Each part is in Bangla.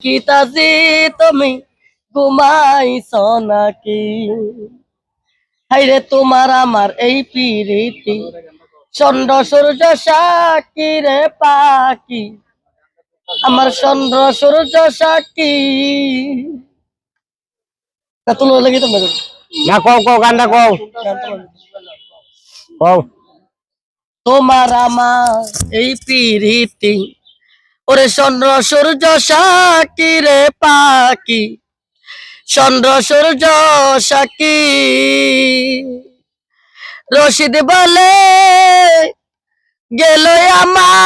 কি তাজি তুমি ঘুমাইছো নাকি? হাইরে তোমার আমার এই পিরিতি চন্দ্র সূর্য সাক্ষী রে পাখি, আমার চন্দ্র সূর্য সাক্ষী। তুলো লাগি তোমরা না কও কও গানটা কও কও। তোমার আমার এই পিরিতি, ওরে চন্দ্র সূর্য সাক্ষী রে পাখি, চন্দ্র সূর্য সাক্ষী। রশিদ বলে গেল আমার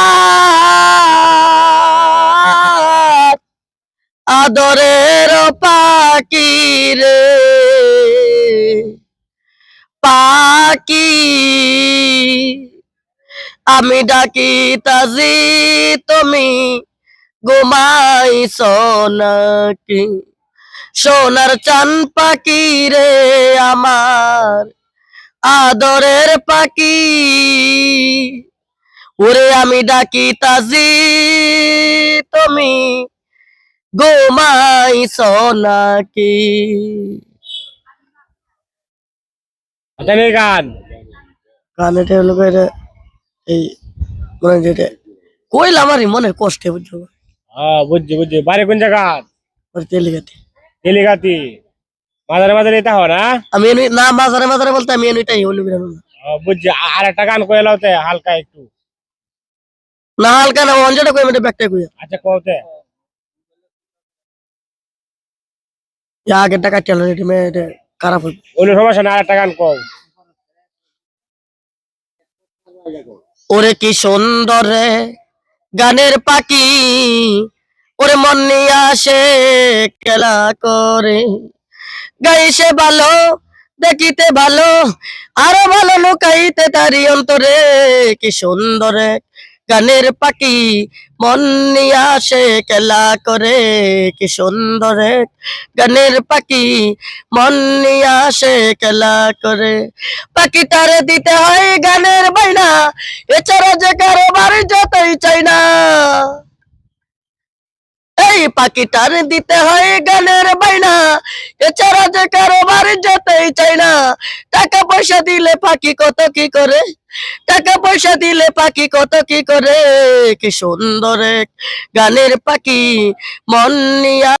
আদরের পাখি রে পাখি, আমি ডাকি তাজি তুমি ঘুমাইছো নাকি? সোনার চান পাখি রে আমার আদরের পাখি, ওরে আমি ডাকি তাজি তুমি ঘুমাইছো নাকি? আচ্ছা গান গান এটা হলো এটা এই মানে যেটা কইলাম আর মনে কষ্টে বুঝছো, বুঝছি বুঝছি। বাড়ি কোন জায়গা? ওর তেলিগাতে। তেলিগাতি। মাঝারে মাঝারে এটা হয় না? আমি এমনি না মাঝারে মাঝারে বলতে আমি এটাই হলো বুঝছি। আর একটা গান কয়ে লাওতে হালকা একটু। না হালকা না অঞ্জটা কই আমি ব্যাকটা কই আচ্ছা কওতে। আগেরটা কাটিয়ে হলো এটা এটা খারাপ হইব। ওই সমস্যা না, আর একটা গান কও। ওরে কি সুন্দর রে গানের পাখি, ওরে মন নিয়ে আসে খেলা করে, গাইছে ভালো দেখিতে ভালো, আরো ভালো লুকাইতে তারি অন্তরে। কি সুন্দর এক গানের পাখি, মন নিয়ে আসে খেলা করে। কি সুন্দর এক গানের পাখি, মন নিয়ে আসে খেলা করে। পাখিটারে দিতে হয় গানের বাইনা, এছাড়া যে কারো বাড়ি যেতেই চাই না। এই পাখিটার দিতে হয় গানের বাইনা, এছাড়া যে কারো বাড়ি যেতেই চাই না। টাকা পয়সা দিলে পাখি কত কি করে, টাকা পয়সা দিলে পাখি কত কি করে। কি সুন্দর এক গানের পাখি, মন নিয়া